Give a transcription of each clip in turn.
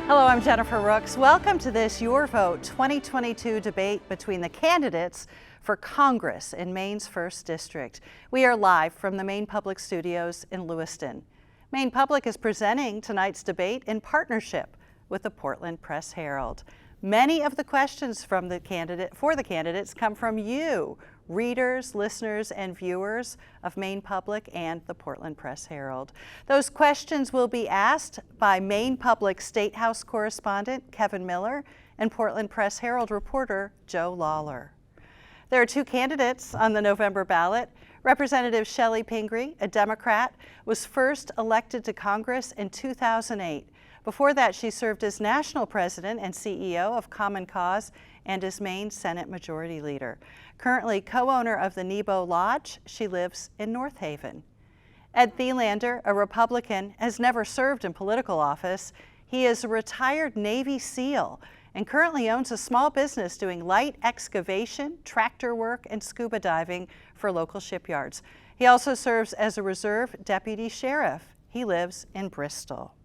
Hello, I'm Jennifer Rooks. Welcome to this Your Vote 2022 debate between the candidates for Congress in Maine's 1st District. We are live from the Maine Public Studios in Lewiston. Maine Public is presenting tonight's debate in partnership with the Portland Press-Herald. Many of the questions for the candidates come from you, readers, listeners, and viewers of Maine Public and the Portland Press-Herald. Those questions will be asked by Maine Public State House correspondent Kevin Miller and Portland Press-Herald reporter Joe Lawler. There are two candidates on the November ballot. Representative Chellie Pingree, a Democrat, was first elected to Congress in 2008. Before that, she served as national president and CEO of Common Cause and as Maine Senate Majority Leader. Currently co-owner of the Nebo Lodge, she lives in North Haven. Ed Thelander, a Republican, has never served in political office. He is a retired Navy SEAL and currently owns a small business doing light excavation, tractor work, and scuba diving for local shipyards. He also serves as a reserve deputy sheriff. He lives in Bristol.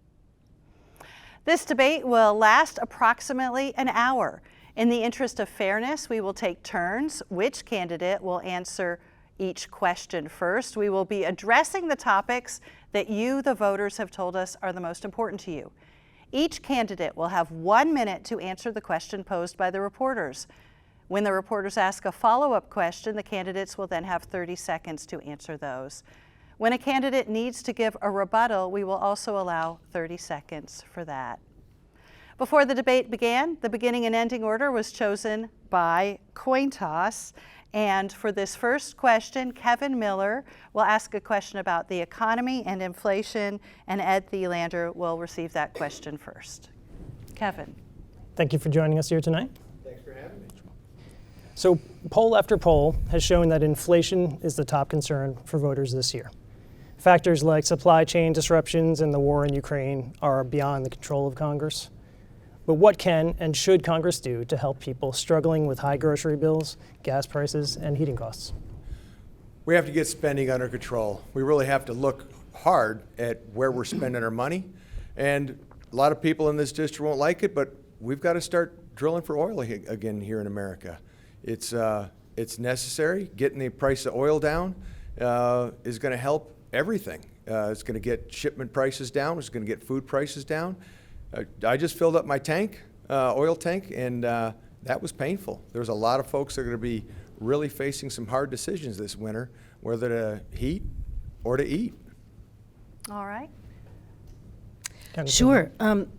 This debate will last approximately an hour. In the interest of fairness, we will take turns. Which candidate will answer each question first? We will be addressing the topics that you, the voters, have told us are the most important to you. Each candidate will have 1 minute to answer the question posed by the reporters. When the reporters ask a follow-up question, the candidates will then have 30 seconds to answer those. When a candidate needs to give a rebuttal, we will also allow 30 seconds for that. Before the debate began, the beginning and ending order was chosen by coin toss. And for this first question, Kevin Miller will ask a question about the economy and inflation, and Ed Thelander will receive that question first. Kevin. Thank you for joining us here tonight. Thanks for having me. So poll after poll has shown that inflation is the top concern for voters this year. Factors like supply chain disruptions and the war in Ukraine are beyond the control of Congress. But what can and should Congress do to help people struggling with high grocery bills, gas prices, and heating costs? We have to get spending under control. We really have to look hard at where we're spending our money. And a lot of people in this district won't like it, but we've got to start drilling for oil again here in America. It's necessary. Getting the price of oil down is going to help everything. It's going to get shipment prices down. It's going to get food prices down. I just filled up my tank, oil tank, and that was painful. There's a lot of folks that are going to be really facing some hard decisions this winter, whether to heat or to eat. All right. Sure.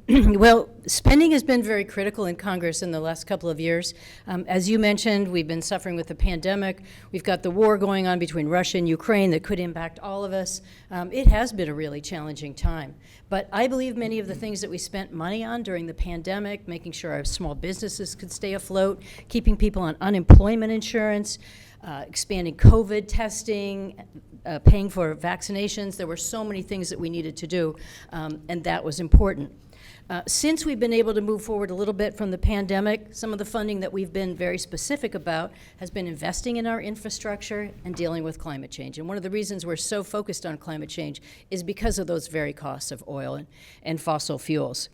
Well, spending has been very critical in Congress in the last couple of years. As you mentioned, we've been suffering with the pandemic. We've got the war going on between Russia and Ukraine that could impact all of us. It has been a really challenging time. But I believe many of the things that we spent money on during the pandemic, making sure our small businesses could stay afloat, keeping people on unemployment insurance, expanding COVID testing, paying for vaccinations. There were so many things that we needed to do, and that was important. Since we've been able to move forward a little bit from the pandemic, some of the funding that we've been very specific about has been investing in our infrastructure and dealing with climate change. And one of the reasons we're so focused on climate change is because of those very costs of oil and fossil fuels.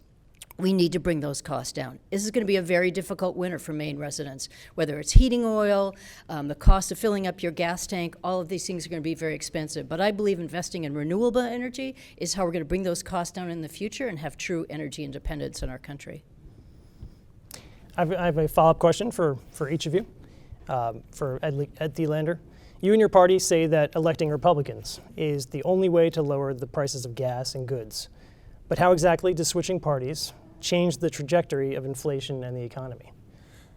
We need to bring those costs down. This is going to be a very difficult winter for Maine residents, whether it's heating oil, the cost of filling up your gas tank, all of these things are going to be very expensive. But I believe investing in renewable energy is how we're going to bring those costs down in the future and have true energy independence in our country. I have a follow-up question for each of you, for Ed Thelander. You and your party say that electing Republicans is the only way to lower the prices of gas and goods. But how exactly does switching parties change the trajectory of inflation and the economy?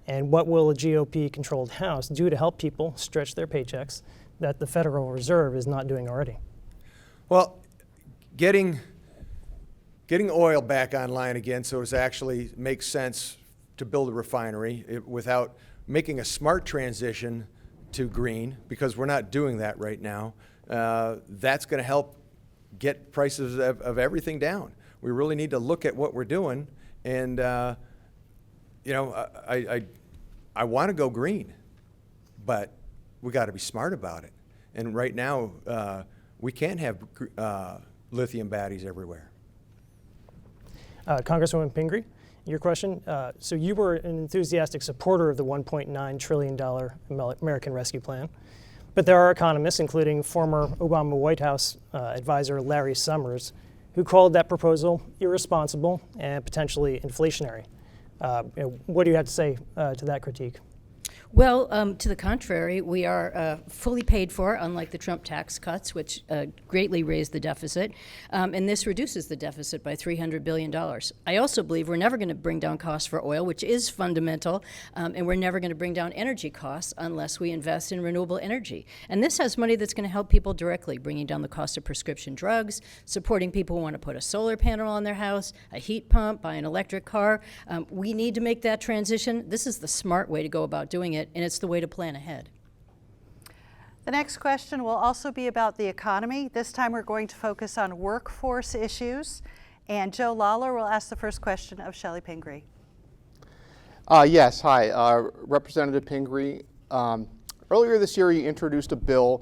And what will a GOP-controlled House do to help people stretch their paychecks that the Federal Reserve is not doing already? Well, getting oil back online again so it actually makes sense to build a refinery without making a smart transition to green, because we're not doing that right now. That's going to help get prices of everything down. We really need to look at what we're doing, and I want to go green, but we got to be smart about it. And right now, we can't have lithium batteries everywhere. Congresswoman Pingree, your question. So you were an enthusiastic supporter of the $1.9 trillion American Rescue Plan, but there are economists, including former Obama White House advisor Larry Summers, who called that proposal irresponsible and potentially inflationary. What do you have to say to that critique? Well, to the contrary, we are fully paid for, unlike the Trump tax cuts, which greatly raised the deficit. And this reduces the deficit by $300 billion. I also believe we're never going to bring down costs for oil, which is fundamental, and we're never going to bring down energy costs unless we invest in renewable energy. And this has money that's going to help people directly, bringing down the cost of prescription drugs, supporting people who want to put a solar panel on their house, a heat pump, buy an electric car. We need to make that transition. This is the smart way to go about doing it, and it's the way to plan ahead. The next question will also be about the economy. This time we're going to focus on workforce issues. And Joe Lawler will ask the first question of Chellie Pingree. Yes, hi. Representative Pingree, earlier this year you introduced a bill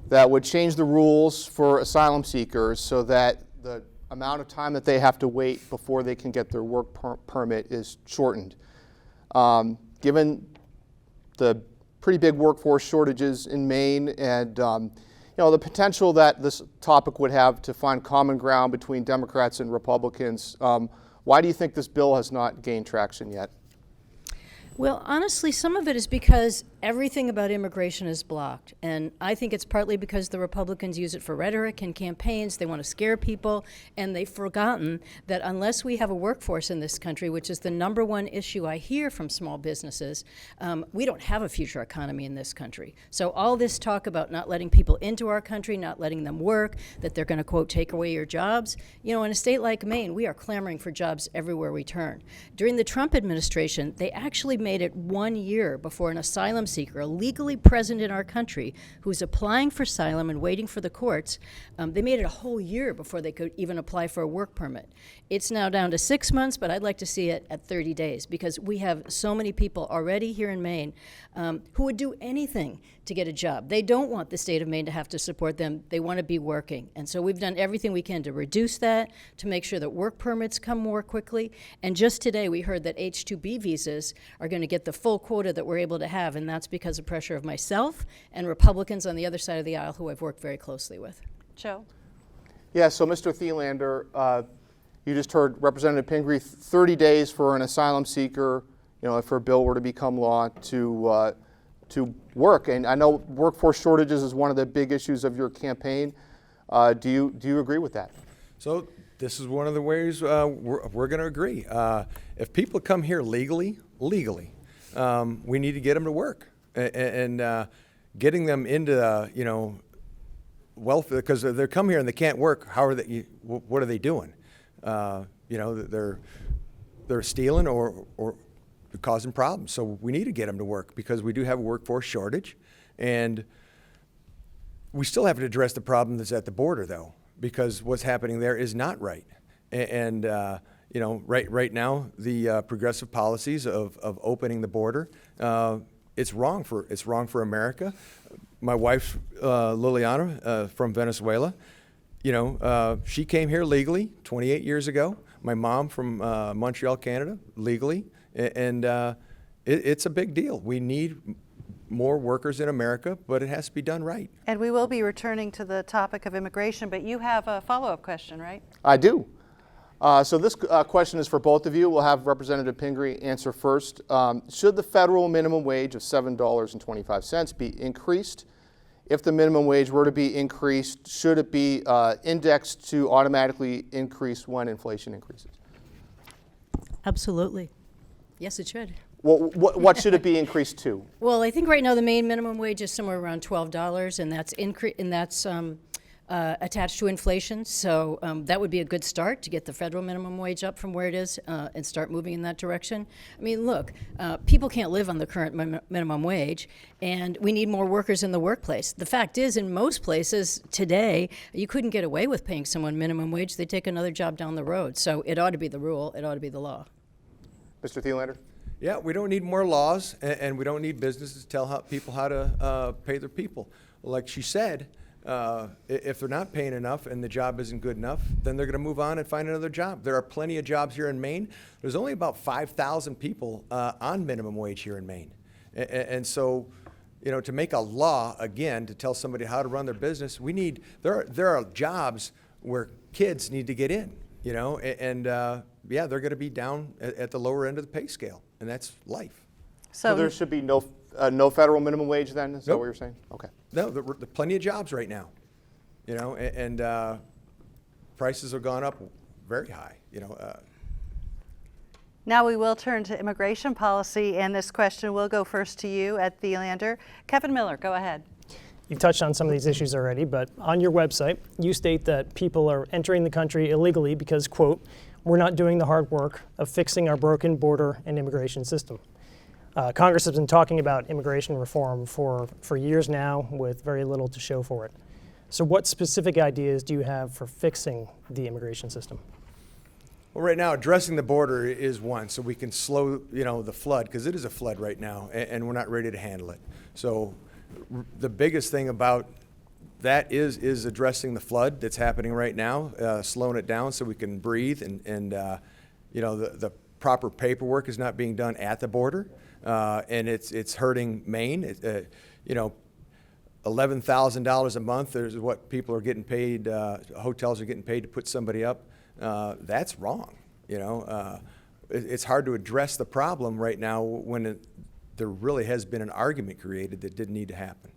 that would change the rules for asylum seekers so that the amount of time that they have to wait before they can get their work permit is shortened. Given the pretty big workforce shortages in Maine and the potential that this topic would have to find common ground between Democrats and Republicans, why do you think this bill has not gained traction yet? Well, honestly, some of it is because everything about immigration is blocked. And I think it's partly because the Republicans use it for rhetoric and campaigns. They want to scare people. And they've forgotten that unless we have a workforce in this country, which is the #1 issue I hear from small businesses, we don't have a future economy in this country. So all this talk about not letting people into our country, not letting them work, that they're going to, quote, take away your jobs. In a state like Maine, we are clamoring for jobs everywhere we turn. During the Trump administration, they actually made it 1 year before an asylum seeker, legally present in our country, who's applying for asylum and waiting for the courts, they made it a whole year before they could even apply for a work permit. It's now down to 6 months, but I'd like to see it at 30 days because we have so many people already here in Maine who would do anything to get a job. They don't want the state of Maine to have to support them. They want to be working. And so we've done everything we can to reduce that, to make sure that work permits come more quickly. And just today we heard that H-2B visas are going to get the full quota that we're able to have, and that's because of pressure of myself and Republicans on the other side of the aisle who I've worked very closely with. Joe? Yeah, so Mr. Thelander, you just heard Representative Pingree, 30 days for an asylum seeker, if her bill were to become law, to work. And I know workforce shortages is one of the big issues of your campaign. Do you agree with that? So this is one of the ways we're going to agree. If people come here legally, we need to get them to work and getting them into welfare, because if they come here and they can't work, how are they? What are they doing? They're stealing or causing problems. So we need to get them to work because we do have a workforce shortage, and we still have to address the problem that's at the border, though, because what's happening there is not right. And right now, the progressive policies of opening the border, it's wrong for America. My wife, Liliana, from Venezuela, she came here legally 28 years ago. My mom from Montreal, Canada, legally, and it's a big deal. We need more workers in America, but it has to be done right. And we will be returning to the topic of immigration, but you have a follow-up question, right? I do. So this question is for both of you. We'll have Representative Pingree answer first. Should the federal minimum wage of $7.25 be increased? If the minimum wage were to be increased, should it be indexed to automatically increase when inflation increases? Absolutely. Yes, it should. Well, what should it be increased to? Well, I think right now the Maine minimum wage is somewhere around $12, and that's attached to inflation. So that would be a good start to get the federal minimum wage up from where it is and start moving in that direction. I mean, look, people can't live on the current minimum wage, and we need more workers in the workplace. The fact is, in most places today, you couldn't get away with paying someone minimum wage. They'd take another job down the road. So it ought to be the rule. It ought to be the law. Mr. Thelander? Yeah, we don't need more laws, and we don't need businesses to tell people how to pay their people. Like she said, If they're not paying enough and the job isn't good enough, then they're going to move on and find another job. There are plenty of jobs here in Maine. There's only about 5,000 people on minimum wage here in Maine. And so, you know, to make a law, again, to tell somebody how to run their business, there are jobs where kids need to get in, you know, and yeah, they're going to be down at the lower end of the pay scale, and that's life. So there should be no federal minimum wage then? Is that what you're saying? Okay. No, there are plenty of jobs right now, you know, and prices have gone up very high, you know. Now we will turn to immigration policy, and this question will go first to you at Thelander. Kevin Miller, go ahead. You've touched on some of these issues already, but on your website, you state that people are entering the country illegally because, quote, we're not doing the hard work of fixing our broken border and immigration system. Congress has been talking about immigration reform for years now with very little to show for it. So what specific ideas do you have for fixing the immigration system? Well, right now, addressing the border is one, so we can slow, you know, the flood, because it is a flood right now, and we're not ready to handle it. So the biggest thing about that is addressing the flood that's happening right now, slowing it down so we can breathe, and you know, the proper paperwork is not being done at the border, and it's hurting Maine. You know, $11,000 a month is what people are getting paid, hotels are getting paid to put somebody up. That's wrong, you know. It's hard to address the problem right now when there really has been an argument created that didn't need to happen.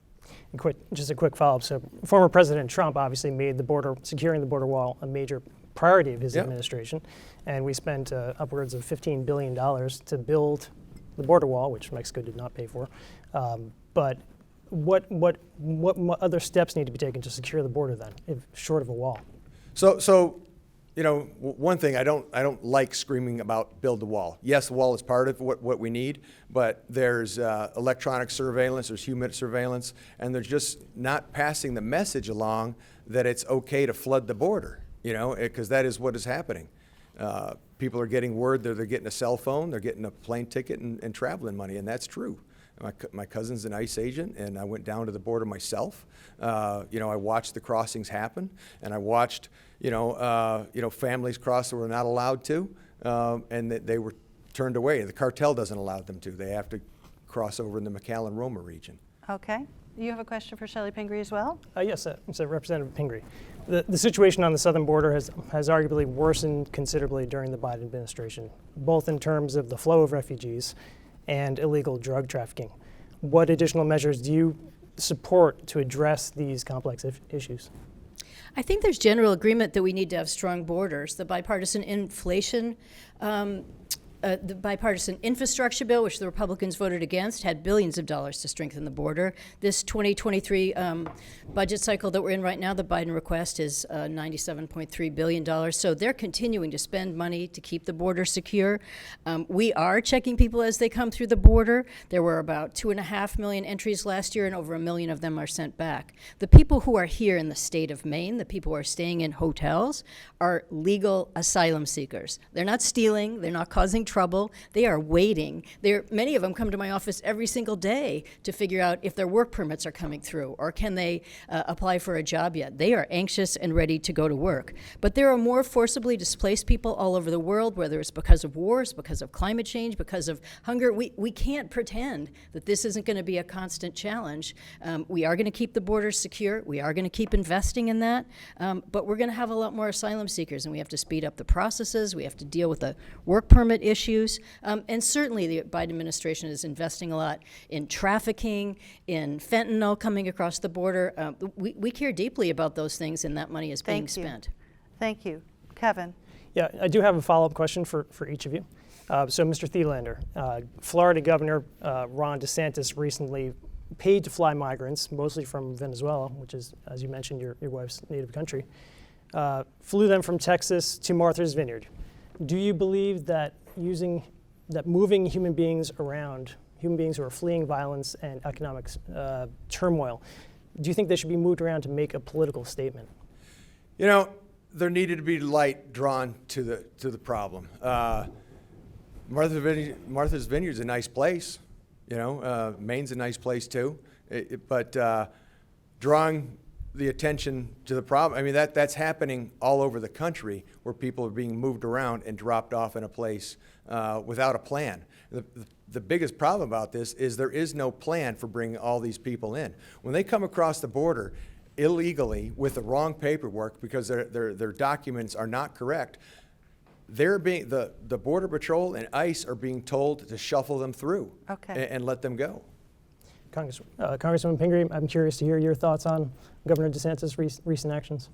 Just a quick follow-up. So former President Trump obviously made securing the border wall a major priority of his administration, and we spent upwards of $15 billion to build the border wall, which Mexico did not pay for. But what other steps need to be taken to secure the border then, if short of a wall? So, you know, one thing, I don't like screaming about build the wall. Yes, the wall is part of what we need, but there's electronic surveillance, there's human surveillance, and they're just not passing the message along that it's okay to flood the border, you know, because that is what is happening. People are getting word that they're getting a cell phone, they're getting a plane ticket and traveling money, and that's true. My cousin's an ICE agent, and I went down to the border myself. You know, I watched the crossings happen, and I watched, you know, families cross that were not allowed to, and that they were turned away. The cartel doesn't allow them to. They have to cross over in the McAllen-Roma region. Okay. You have a question for Chellie Pingree as well? Yes, so Representative Pingree. The situation on the southern border has arguably worsened considerably during the Biden administration, both in terms of the flow of refugees and illegal drug trafficking. What additional measures do you support to address these complex issues? I think there's general agreement that we need to have strong borders. The bipartisan the bipartisan infrastructure bill, which the Republicans voted against, had billions of dollars to strengthen the border. This 2023 budget cycle that we're in right now, the Biden request is $97.3 billion. So they're continuing to spend money to keep the border secure. We are checking people as they come through the border. There were about 2.5 million entries last year, and over 1 million of them are sent back. The people who are here in the state of Maine, the people who are staying in hotels, are legal asylum seekers. They're not stealing, they're not causing trouble. They are waiting. Many of them come to my office every single day to figure out if their work permits are coming through or can they apply for a job yet. They are anxious and ready to go to work. But there are more forcibly displaced people all over the world, whether it's because of wars, because of climate change, because of hunger. We can't pretend that this isn't going to be a constant challenge. We are going to keep the borders secure. We are going to keep investing in that. But we're going to have a lot more asylum seekers, and we have to speed up the processes. We have to deal with the work permit issues. And certainly the Biden administration is investing a lot in trafficking, in fentanyl coming across the border. We care deeply about those things, and that money is being spent. Thank you. Kevin. Yeah, I do have a follow-up question for each of you. So, Mr. Thelander, Florida Governor Ron DeSantis recently paid to fly migrants, mostly from Venezuela, which is, as you mentioned, your wife's native country, flew them from Texas to Martha's Vineyard. Do you believe that moving human beings around, human beings who are fleeing violence and economic turmoil, do you think they should be moved around to make a political statement? You know, there needed to be light drawn to the problem. Martha's Vineyard's a nice place. You know, Maine's a nice place too. But drawing the attention to the problem. I mean, that's happening all over the country where people are being moved around and dropped off in a place without a plan. The biggest problem about this is there is no plan for bringing all these people in. When they come across the border illegally with the wrong paperwork because their documents are not correct, the Border Patrol and ICE are being told to shuffle them through and let them go. Congresswoman Pingree, I'm curious to hear your thoughts on Governor DeSantis' recent actions.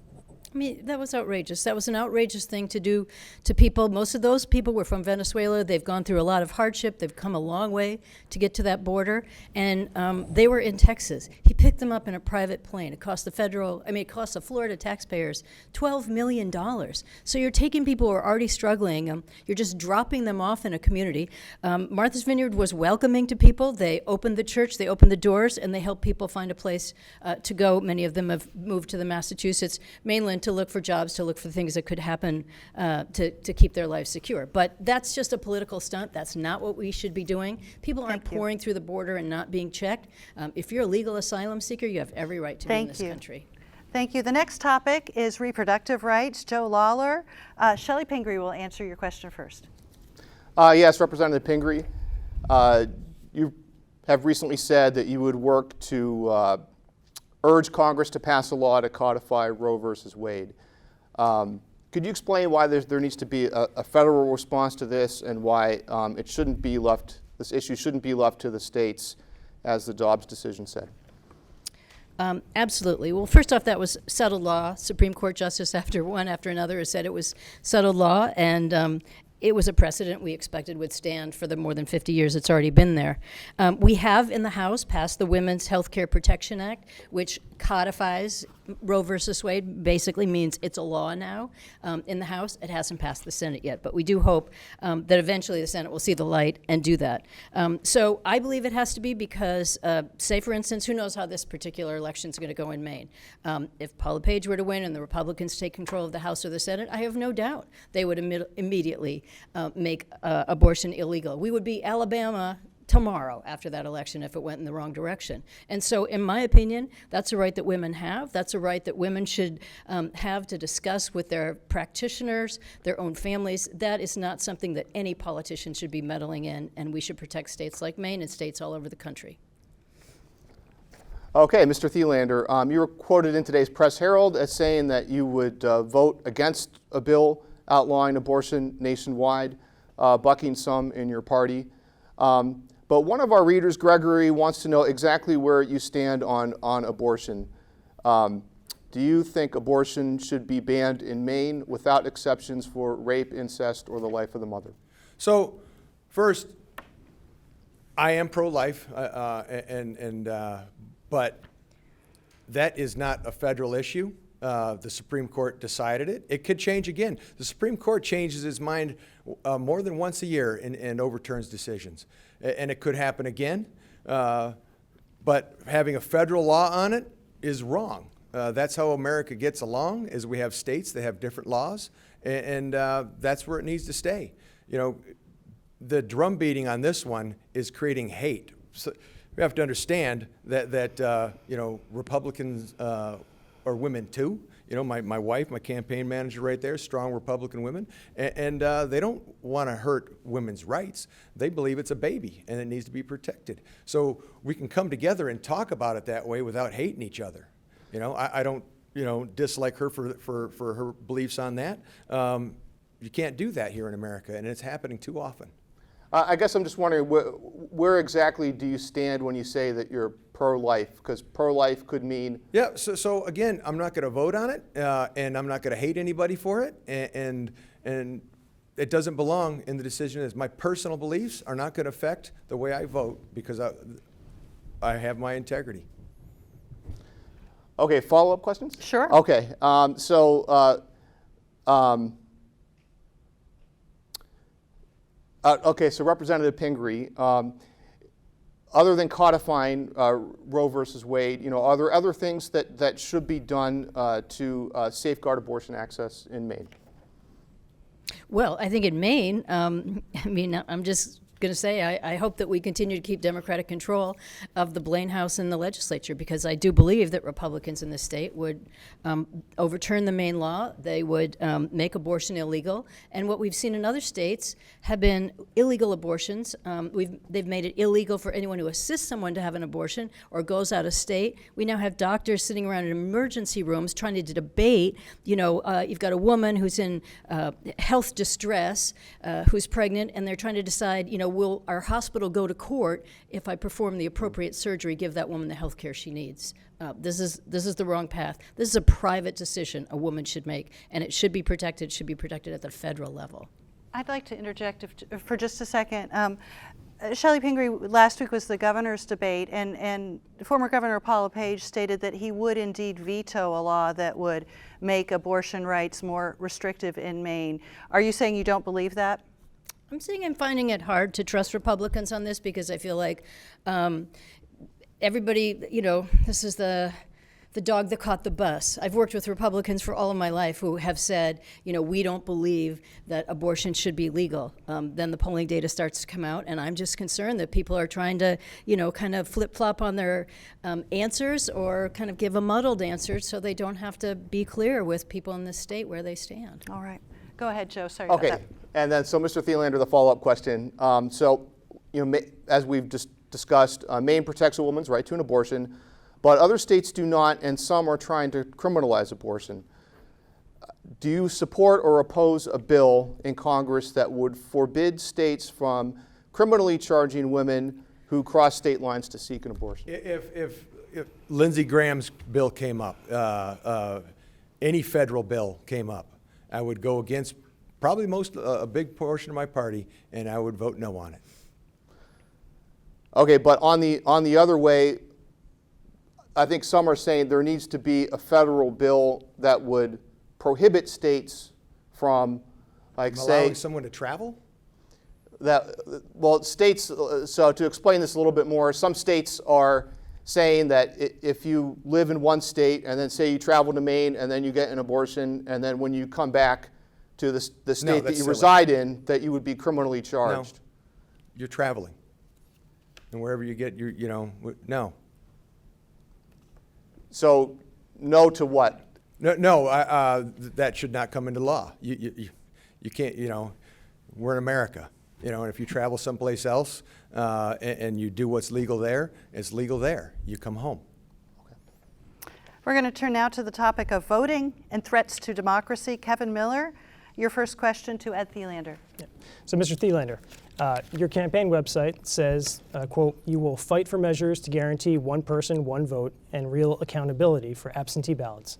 I mean, that was outrageous. That was an outrageous thing to do to people. Most of those people were from Venezuela. They've gone through a lot of hardship. They've come a long way to get to that border. And they were in Texas. He picked them up in a private plane. It cost it cost the Florida taxpayers $12 million. So you're taking people who are already struggling. You're just dropping them off in a community. Martha's Vineyard was welcoming to people. They opened the church, they opened the doors, and they helped people find a place to go. Many of them have moved to the Massachusetts mainland to look for jobs, to look for things that could happen to keep their lives secure. But that's just a political stunt. That's not what we should be doing. People aren't pouring through the border and not being checked. If you're a legal asylum seeker, you have every right to be in this country. Thank you. The next topic is reproductive rights. Joe Lawler. Chellie Pingree will answer your question first. Yes, Representative Pingree. You have recently said that you would work to urge Congress to pass a law to codify Roe versus Wade. Could you explain why there needs to be a federal response to this and why this issue shouldn't be left to the states, as the Dobbs decision said? Absolutely. Well, first off, that was settled law. Supreme Court justice after another has said it was settled law, and it was a precedent we expected would stand for the more than 50 years it's already been there. We have in the House passed the Women's Health Care Protection Act, which codifies Roe versus Wade, basically means it's a law now in the House. It hasn't passed the Senate yet, but we do hope that eventually the Senate will see the light and do that. So I believe it has to be because, say for instance, who knows how this particular election is going to go in Maine. If Paul LePage were to win and the Republicans take control of the House or the Senate, I have no doubt they would immediately make abortion illegal. We would be Alabama tomorrow after that election if it went in the wrong direction. And so in my opinion, that's a right that women have. That's a right that women should have to discuss with their practitioners, their own families. That is not something that any politician should be meddling in, and we should protect states like Maine and states all over the country. Okay, Mr. Thelander, you were quoted in today's Press Herald as saying that you would vote against a bill outlawing abortion nationwide, bucking some in your party. But one of our readers, Gregory, wants to know exactly where you stand on abortion. Do you think abortion should be banned in Maine without exceptions for rape, incest, or the life of the mother? So, first, I am pro-life, but that is not a federal issue. The Supreme Court decided it. It could change again. The Supreme Court changes its mind more than once a year and overturns decisions. And it could happen again. But having a federal law on it is wrong. That's how America gets along, is we have states that have different laws, and that's where it needs to stay. You know, the drum beating on this one is creating hate. So we have to understand that you know, Republicans are women too. You know, my wife, my campaign manager right there, strong Republican women, and they don't want to hurt women's rights. They believe it's a baby and it needs to be protected. So we can come together and talk about it that way without hating each other. You know, I don't, you know, dislike her for her beliefs on that. You can't do that here in America, and it's happening too often. I guess I'm just wondering, where exactly do you stand when you say that you're pro-life? Because pro-life could mean... Yeah, so again, I'm not going to vote on it, and I'm not going to hate anybody for it, and it doesn't belong in the decision. As my personal beliefs are not going to affect the way I vote, because I have my integrity. Okay, follow-up questions? Sure. Okay, so Representative Pingree, other than codifying Roe versus Wade, you know, are there other things that should be done to safeguard abortion access in Maine? Well, I think in Maine, I mean, I'm just going to say I hope that we continue to keep Democratic control of the Blaine House and the legislature, because I do believe that Republicans in the state would overturn the Maine law. They would make abortion illegal. And what we've seen in other states have been illegal abortions. They've made it illegal for anyone who assists someone to have an abortion or goes out of state. We now have doctors sitting around in emergency rooms trying to debate, you've got a woman who's in health distress, who's pregnant, and they're trying to decide, will our hospital go to court if I perform the appropriate surgery, give that woman the health care she needs? This is the wrong path. This is a private decision a woman should make, and it should be protected. It should be protected at the federal level. I'd like to interject for just a second. Chellie Pingree, last week was the governor's debate, and former Governor Paul LePage stated that he would indeed veto a law that would make abortion rights more restrictive in Maine. Are you saying you don't believe that? I'm saying I'm finding it hard to trust Republicans on this, because I feel like everybody, this is the dog that caught the bus. I've worked with Republicans for all of my life who have said, we don't believe that abortion should be legal. Then the polling data starts to come out, and I'm just concerned that people are trying to, kind of flip-flop on their answers, or kind of give a muddled answer so they don't have to be clear with people in this state where they stand. All right. Go ahead, Joe. Sorry Okay, about that. and then so Mr. Thelander, the follow-up question. As we've just discussed, Maine protects a woman's right to an abortion, but other states do not, and some are trying to criminalize abortion. Do you support or oppose a bill in Congress that would forbid states from criminally charging women who cross state lines to seek an abortion? If Lindsey Graham's bill came up, any federal bill came up, I would go against probably a big portion of my party, and I would vote no on it. Okay, but on the other way, I think some are saying there needs to be a federal bill that would prohibit states from, Allowing someone to travel? States, so to explain this a little bit more, some states are saying that if you live in one state and then say you travel to Maine and then you get an abortion, and then when you come back to the state that you reside in, that you would be criminally charged. No, you're traveling. And wherever you get no. So no to what? No, that should not come into law. You can't, we're in America, and if you travel someplace else and you do what's legal there, it's legal there. You come home. We're going to turn now to the topic of voting and threats to democracy. Kevin Miller, your first question to Ed Thelander. Yeah. So, Mr. Thelander, your campaign website says, quote, you will fight for measures to guarantee one person, one vote, and real accountability for absentee ballots.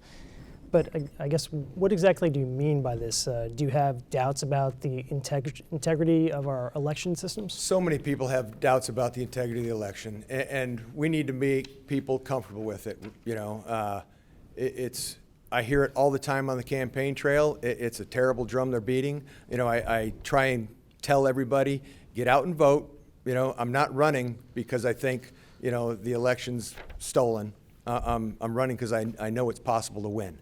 But I guess, what exactly do you mean by this? Do you have doubts about the integrity of our election systems? So many people have doubts about the integrity of the election, and we need to make people comfortable with it. I hear it all the time on the campaign trail. It's a terrible drum they're beating. I try and tell everybody, get out and vote. I'm not running because I think, the election's stolen. I'm running because I know it's possible to win.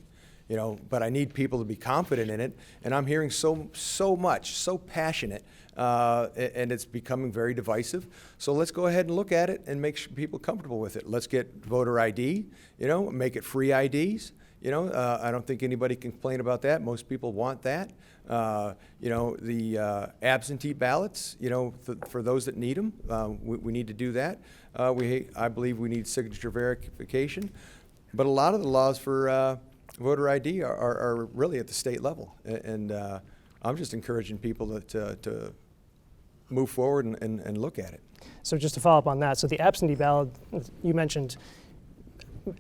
But I need people to be confident in it, and I'm hearing so much, so passionate, and it's becoming very divisive. So let's go ahead and look at it and make people comfortable with it. Let's get voter ID, make it free IDs. I don't think anybody can complain about that. Most people want that. The absentee ballots, for those that need them, we need to do that. I believe we need signature verification. But a lot of the laws for voter ID are really at the state level. And I'm just encouraging people to move forward and look at it. So just to follow up on that, so the absentee ballot, you mentioned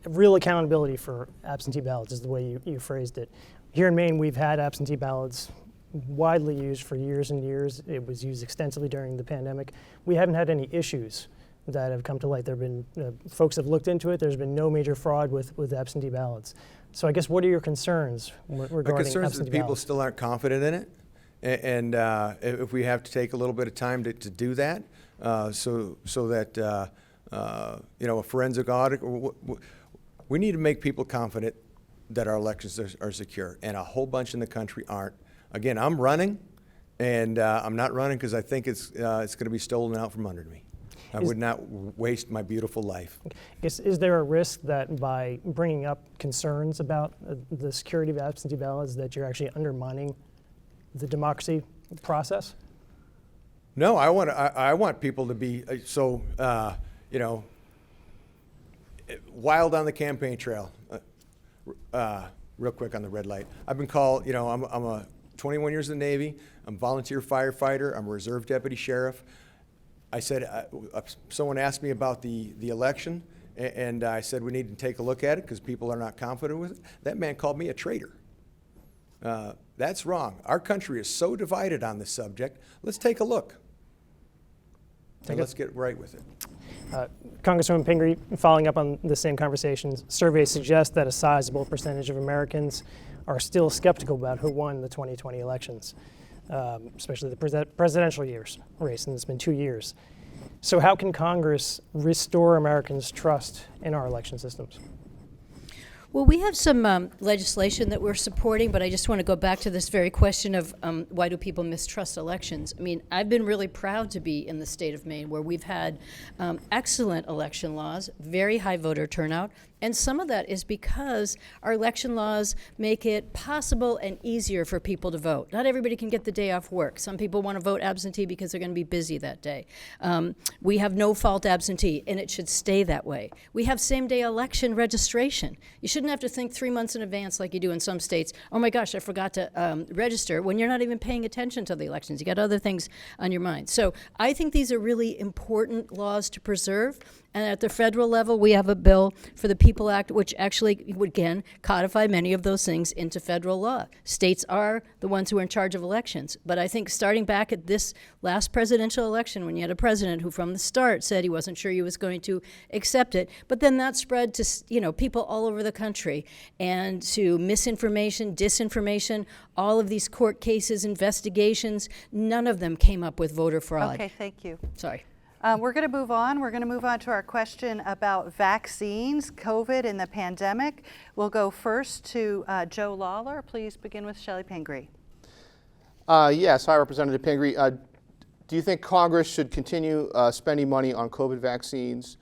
real accountability for absentee ballots is the way you phrased it. Here in Maine, we've had absentee ballots widely used for years and years. It was used extensively during the pandemic. We haven't had any issues that have come to light. There have been, folks have looked into it. There's been no major fraud with absentee ballots. So I guess, what are your concerns regarding My concerns is that people ballots? still aren't confident in it. And if we have to take a little bit of time to do that, so that, a forensic audit, we need to make people confident that our elections are secure, and a whole bunch in the country aren't. Again, I'm running And I'm not running because I think it's going to be stolen out from under me. I would not waste my beautiful life. Is there a risk that by bringing up concerns about the security of absentee ballots that you're actually undermining the democracy process? No, I want people to be wild on the campaign trail. Real quick on the red light. I've been called, I'm a 21 years in the Navy. I'm a volunteer firefighter. I'm a reserve deputy sheriff. I said, someone asked me about the election, and I said we need to take a look at it because people are not confident with it. That man called me a traitor. That's wrong. Our country is so divided on this subject. Let's take a look. And let's get right with it. Congresswoman Pingree, following up on the same conversations, surveys suggest that a sizable percentage of Americans are still skeptical about who won the 2020 elections, especially the presidential race, and it's been 2 years. So how can Congress restore Americans' trust in our election systems? Well, we have some legislation that we're supporting, but I just want to go back to this very question of why do people mistrust elections? I mean, I've been really proud to be in the state of Maine where we've had excellent election laws, very high voter turnout, and some of that is because our election laws make it possible and easier for people to vote. Not everybody can get the day off work. Some people want to vote absentee because they're going to be busy that day. We have no-fault absentee, and it should stay that way. We have same-day election registration. You shouldn't have to think 3 months in advance like you do in some states. Oh my gosh, I forgot to register, when you're not even paying attention to the elections. You got other things on your mind. So I think these are really important laws to preserve. And at the federal level, we have a bill for the PEOPLE Act, which actually would, again, codify many of those things into federal law. States are the ones who are in charge of elections. But I think starting back at this last presidential election, when you had a president who from the start said he wasn't sure he was going to accept it, but then that spread to people all over the country and to misinformation, disinformation, all of these court cases, investigations, none of them came up with voter fraud. Okay, thank you. Sorry. We're going to move on. We're going to move on to our question about vaccines, COVID, and the pandemic. We'll go first to Joe Lawler. Please begin with Chellie Pingree. Yes, hi, Representative Pingree. Do you think Congress should continue spending money on COVID vaccines,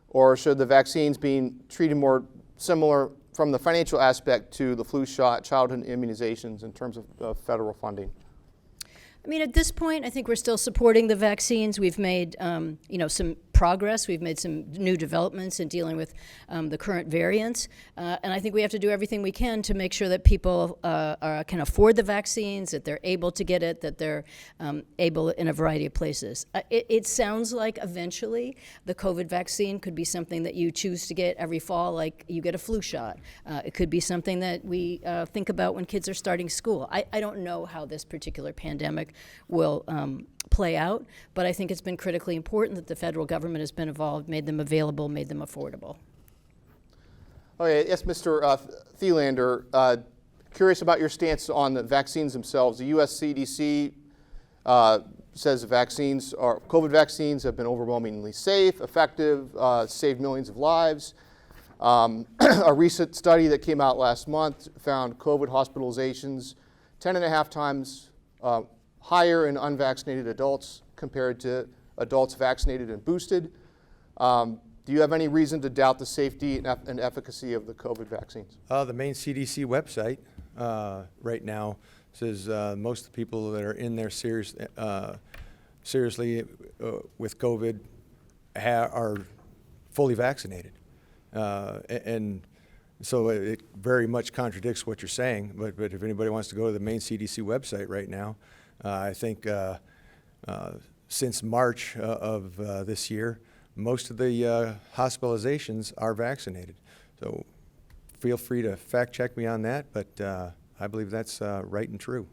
or should the vaccines be treated more similar from the financial aspect to the flu shot, childhood immunizations in terms of federal funding? I mean, at this point, I think we're still supporting the vaccines. We've made, some progress. We've made some new developments in dealing with the current variants. And I think we have to do everything we can to make sure that people can afford the vaccines, that they're able to get it, that they're able in a variety of places. It sounds like eventually the COVID vaccine could be something that you choose to get every fall, like you get a flu shot. It could be something that we think about when kids are starting school. I don't know how this particular pandemic will play out, but I think it's been critically important that the federal government has been involved, made them available, made them affordable. Okay, yes, Mr. Thelander, curious about your stance on the vaccines themselves. The U.S. CDC says COVID vaccines have been overwhelmingly safe, effective, saved millions of lives. A recent study that came out last month found COVID hospitalizations 10.5 times higher in unvaccinated adults compared to adults vaccinated and boosted. Do you have any reason to doubt the safety and efficacy of the COVID vaccines? The Maine CDC website right now says most of the people that are in there seriously with COVID are fully vaccinated. And so it very much contradicts what you're saying, but if anybody wants to go to the Maine CDC website right now, I think since March of this year, most of the hospitalizations are vaccinated. So feel free to fact check me on that, but I believe that's right and true.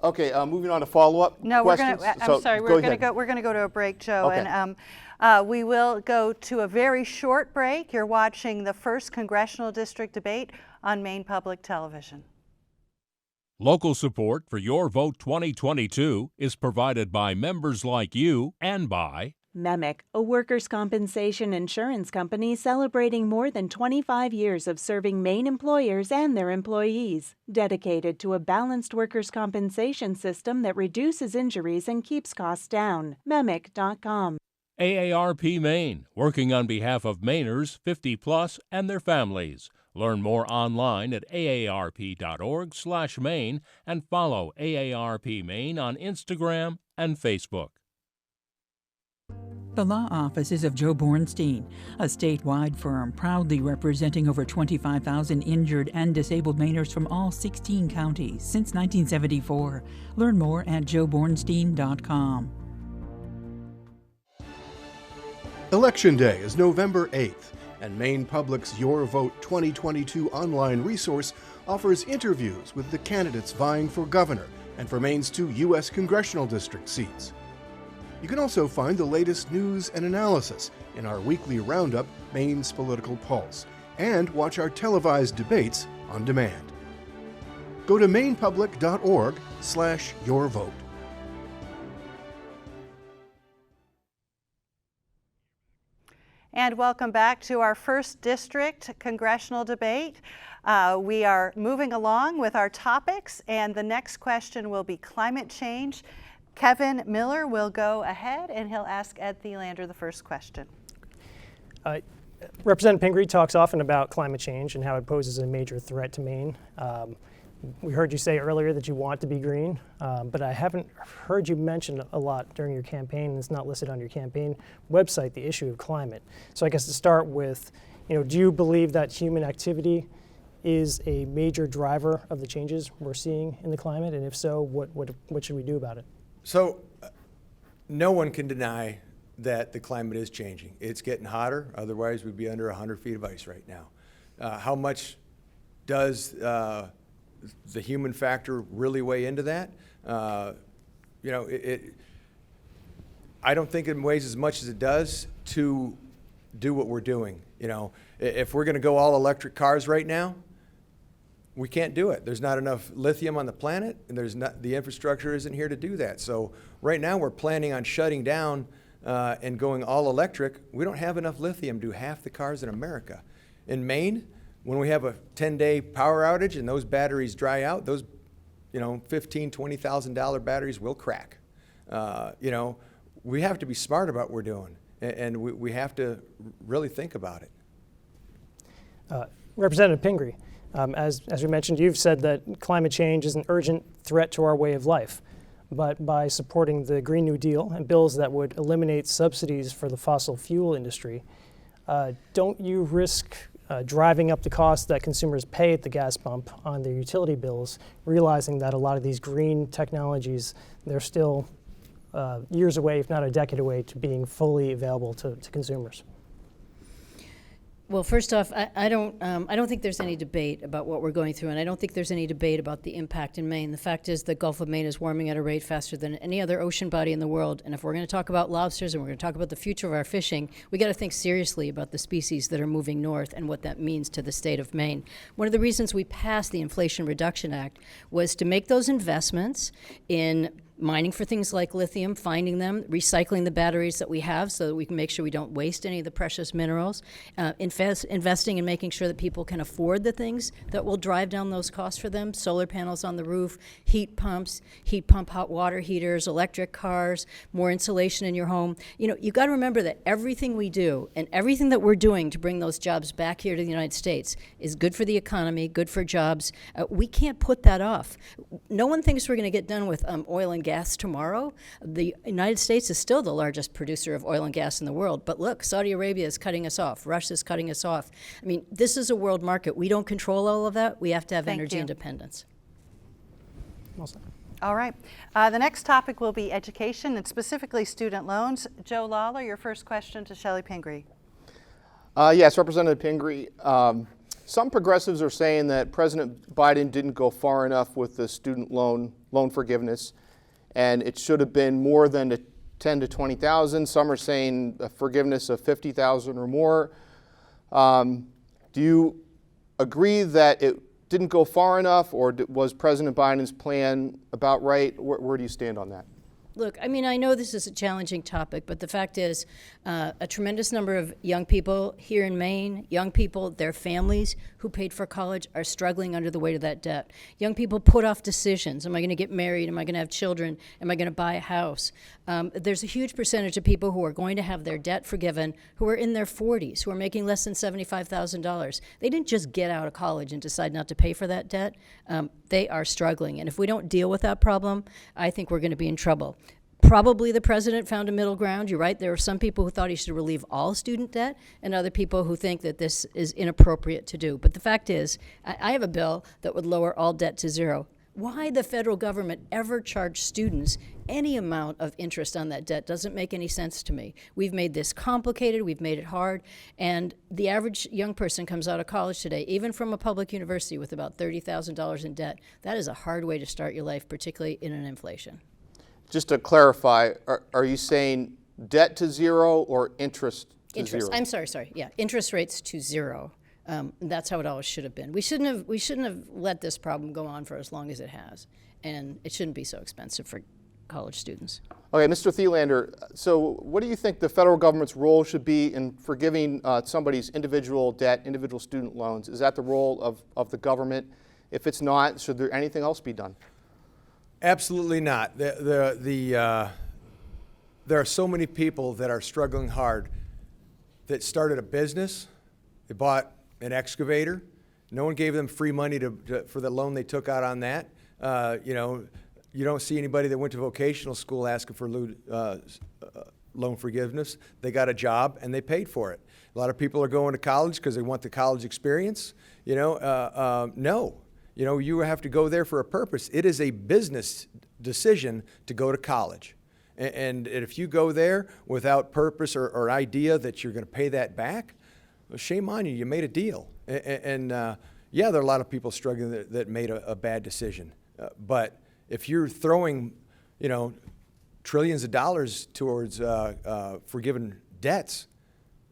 Okay, moving on to follow-up No, questions. I'm sorry. We're going to go to a break, Joe, Okay. and we will go to a very short break. You're watching the first Congressional District debate on Maine Public Television. Local support for Your Vote 2022 is provided by members like you and by MEMIC, a workers' compensation insurance company celebrating more than 25 years of serving Maine employers and their employees, dedicated to a balanced workers' compensation system that reduces injuries and keeps costs down. MEMIC.com. AARP Maine, working on behalf of Mainers 50 plus and their families. Learn more online at aarp.org/Maine and follow AARP Maine on Instagram and Facebook. The law offices of Joe Bornstein, a statewide firm proudly representing over 25,000 injured and disabled Mainers from all 16 counties since 1974. Learn more at joebornstein.com. Election Day is November 8th, and Maine Public's Your Vote 2022 online resource offers interviews with the candidates vying for governor and for Maine's 2 U.S. Congressional District seats. You can also find the latest news and analysis in our weekly roundup, Maine's Political Pulse, and watch our televised debates on demand. Go to mainepublic.org/yourvote. And welcome back to our first district congressional debate. We are moving along with our topics, and the next question will be climate change. Kevin Miller will go ahead and he'll ask Ed Thelander the first question. Representative Pingree talks often about climate change and how it poses a major threat to Maine. We heard you say earlier that you want to be green, but I haven't heard you mention a lot during your campaign, and it's not listed on your campaign website, the issue of climate. So I guess to start with, do you believe that human activity is a major driver of the changes we're seeing in the climate? And if so, what should we do about it? So no one can deny that the climate is changing. It's getting hotter, otherwise we'd be under 100 feet of ice right now. How much does the human factor really weigh into that? I don't think it weighs as much as it does to do what we're doing. If we're going to go all electric cars right now, we can't do it. There's not enough lithium on the planet, and the infrastructure isn't here to do that. So right now we're planning on shutting down and going all electric. We don't have enough lithium to do half the cars in America. In Maine, when we have a 10-day power outage and those batteries dry out, those $15,000, $20,000 batteries will crack. We have to be smart about what we're doing, and we have to really think about it. Representative Pingree, as we mentioned, you've said that climate change is an urgent threat to our way of life. But by supporting the Green New Deal and bills that would eliminate subsidies for the fossil fuel industry, don't you risk driving up the cost that consumers pay at the gas pump on their utility bills, realizing that a lot of these green technologies, they're still years away, if not a decade away, to being fully available to consumers? Well, first off, I don't think there's any debate about what we're going through, and I don't think there's any debate about the impact in Maine. The fact is the Gulf of Maine is warming at a rate faster than any other ocean body in the world, and if we're going to talk about lobsters and we're going to talk about the future of our fishing, we got to think seriously about the species that are moving north and what that means to the state of Maine. One of the reasons we passed the Inflation Reduction Act was to make those investments in mining for things like lithium, finding them, recycling the batteries that we have so that we can make sure we don't waste any of the precious minerals, investing in making sure that people can afford the things that will drive down those costs for them, solar panels on the roof, heat pump hot water heaters, electric cars, more insulation in your home. You've got to remember that everything we do and everything that we're doing to bring those jobs back here to the United States is good for the economy, good for jobs. We can't put that off. No one thinks we're going to get done with oil and gas tomorrow. The United States is still the largest producer of oil and gas in the world, but look, Saudi Arabia is cutting us off. Russia's cutting us off. I mean, this is a world market. We don't control all of that. We have to have energy independence. All right. The next topic will be education and specifically student loans. Joe Lawler, your first question to Chellie Pingree. Yes, Representative Pingree. Some progressives are saying that President Biden didn't go far enough with the student loan forgiveness, and it should have been more than the 10 to 20,000. Some are saying a forgiveness of 50,000 or more. Do you agree that it didn't go far enough, or was President Biden's plan about right? Where do you stand on that? Look, I mean, I know this is a challenging topic, but the fact is a tremendous number of young people here in Maine, young people, their families who paid for college are struggling under the weight of that debt. Young people put off decisions. Am I going to get married? Am I going to have children? Am I going to buy a house? There's a huge percentage of people who are going to have their debt forgiven who are in their 40s, who are making less than $75,000. They didn't just get out of college and decide not to pay for that debt. They are struggling. And if we don't deal with that problem, I think we're going to be in trouble. Probably the president found a middle ground. You're right. There are some people who thought he should relieve all student debt and other people who think that this is inappropriate to do. But the fact is, I have a bill that would lower all debt to zero. Why the federal government ever charge students any amount of interest on that debt doesn't make any sense to me. We've made this complicated, we've made it hard, and the average young person comes out of college today, even from a public university, with about $30,000 in debt. That is a hard way to start your life, particularly in an inflation. Just to clarify, are you saying debt to zero or interest to zero? I'm sorry. Yeah, interest rates to zero. That's how it always should have been. We shouldn't have let this problem go on for as long as it has, and it shouldn't be so expensive for college students. Okay, Mr. Thelander, so what do you think the federal government's role should be in forgiving somebody's individual debt, individual student loans? Is that the role of the government? If it's not, should there anything else be done? Absolutely not. There are so many people that are struggling hard that started a business. They bought an excavator. No one gave them free money for the loan they took out on that. You don't see anybody that went to vocational school asking for loan forgiveness. They got a job and they paid for it. A lot of people are going to college because they want the college experience. No. You have to go there for a purpose. It is a business decision to go to college. And if you go there without purpose or idea that you're going to pay that back, well, shame on you. You made a deal. And yeah, there are a lot of people struggling that made a bad decision. But if you're throwing, trillions of dollars towards forgiven debts,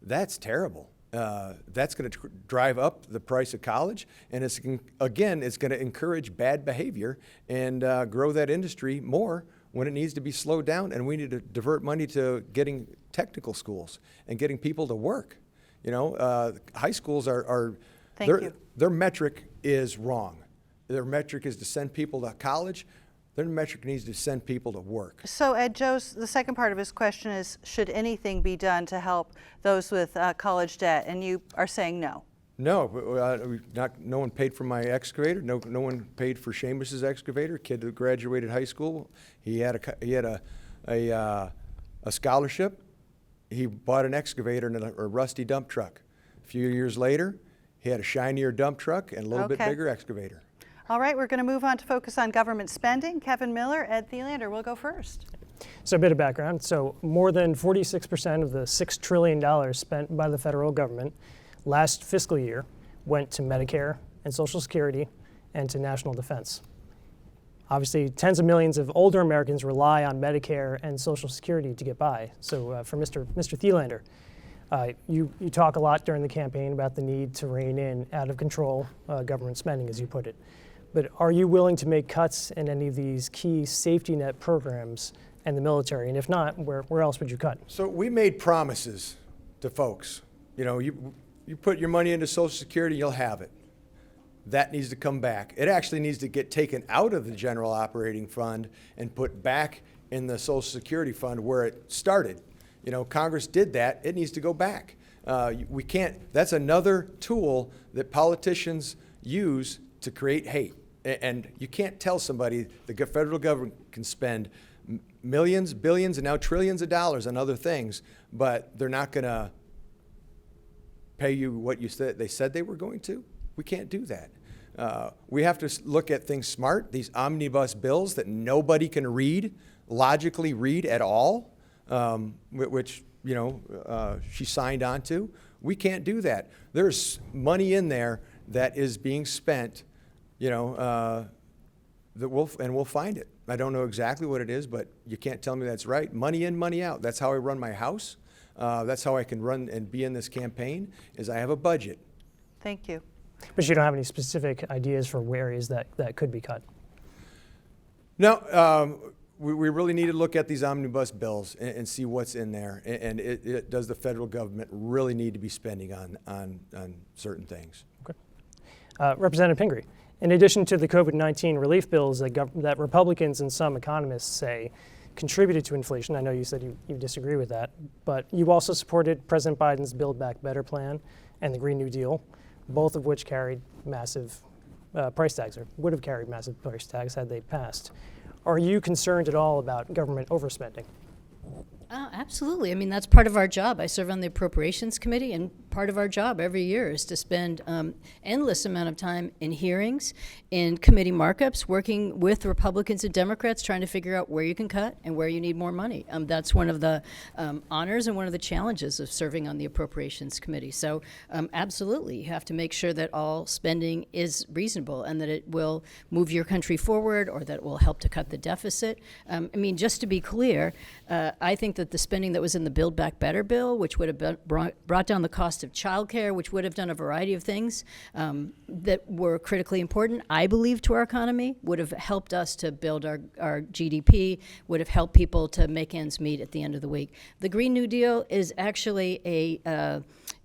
that's terrible. That's going to drive up the price of college, and it's going to encourage bad behavior and grow that industry more when it needs to be slowed down. And we need to divert money to getting technical schools and getting people to work. High schools their metric is wrong. Their metric is to send people to college. Their metric needs to send people to work. So Ed, the second part of his question is, should anything be done to help those with college debt? And you are saying no. No, no one paid for my excavator. No one paid for Seamus's excavator. A kid who graduated high school, he had a scholarship. He bought an excavator and a rusty dump truck. A few years later, he had a shinier dump truck and a little bit bigger excavator. All right, we're going to move on to focus on government spending. Kevin Miller, Ed Thelander will go first. So a bit of background. So more than 46% of the $6 trillion spent by the federal government last fiscal year went to Medicare and Social Security and to national defense. Obviously, tens of millions of older Americans rely on Medicare and Social Security to get by. So for Mr. Thelander, you talk a lot during the campaign about the need to rein in out-of-control government spending, as you put it. But are you willing to make cuts in any of these key safety net programs and the military? And if not, where else would you cut? So we made promises to folks. You put your money into Social Security, you'll have it. That needs to come back. It actually needs to get taken out of the general operating fund and put back in the Social Security fund where it started. Congress did that. It needs to go back. We can't. That's another tool that politicians use to create hate. And you can't tell somebody the federal government can spend millions, billions, and now trillions of dollars on other things, but they're not going to pay you what they said they were going to. We can't do that. We have to look at things smart. These omnibus bills that nobody can logically read at all, which she signed on to. We can't do that. There's money in there that is being spent. That we'll find it. I don't know exactly what it is, but you can't tell me that's right. Money in, money out. That's how I run my house. That's how I can run and be in this campaign, is I have a budget. Thank you. But you don't have any specific ideas for areas that could be cut? No, we really need to look at these omnibus bills and see what's in there. And does the federal government really need to be spending on certain things? Okay. Representative Pingree, in addition to the COVID-19 relief bills that Republicans and some economists say contributed to inflation, I know you said you disagree with that, but you also supported President Biden's Build Back Better plan and the Green New Deal, both of which carried massive price tags, or would have carried massive price tags had they passed. Are you concerned at all about government overspending? Absolutely. I mean, that's part of our job. I serve on the Appropriations Committee, and part of our job every year is to spend endless amount of time in hearings, in committee markups, working with Republicans and Democrats, trying to figure out where you can cut and where you need more money. That's one of the honors and one of the challenges of serving on the Appropriations Committee. So absolutely, you have to make sure that all spending is reasonable and that it will move your country forward or that it will help to cut the deficit. I mean, just to be clear, I think that the spending that was in the Build Back Better bill, which would have brought down the cost of childcare, which would have done a variety of things that were critically important, I believe, to our economy, would have helped us to build our GDP, would have helped people to make ends meet at the end of the week. The Green New Deal is actually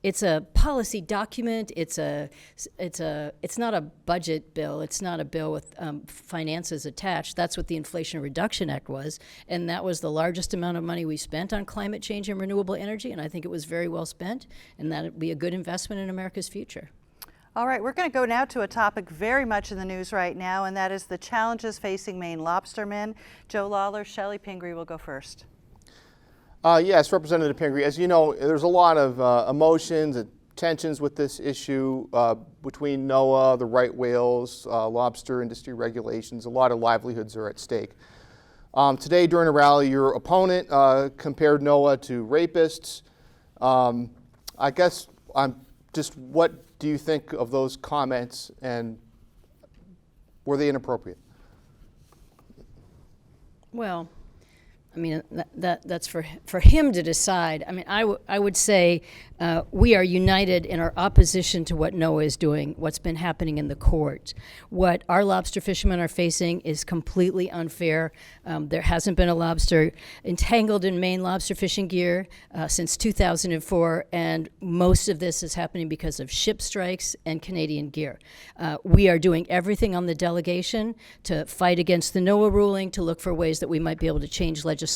it's a policy document. It's not a budget bill. It's not a bill with finances attached. That's what the Inflation Reduction Act was, and that was the largest amount of money we spent on climate change and renewable energy, and I think it was very well spent, and that would be a good investment in America's future. All right, we're going to go now to a topic very much in the news right now, and that is the challenges facing Maine lobstermen. Joe Lawler, Chellie, Pingree will go first. Yes, Representative Pingree, as you know, there's a lot of emotions and tensions with this issue between NOAA, the right whales, lobster industry regulations. A lot of livelihoods are at stake. Today during a rally, your opponent compared NOAA to rapists. I guess what do you think of those comments, and were they inappropriate? Well, I mean, that's for him to decide. I mean, I would say we are united in our opposition to what NOAA is doing, what's been happening in the court. What our lobster fishermen are facing is completely unfair. There hasn't been a lobster entangled in Maine lobster fishing gear since 2004, and most of this is happening because of ship strikes and Canadian gear. We are doing everything on the delegation to fight against the NOAA ruling, to look for ways that we might be able to change legislation,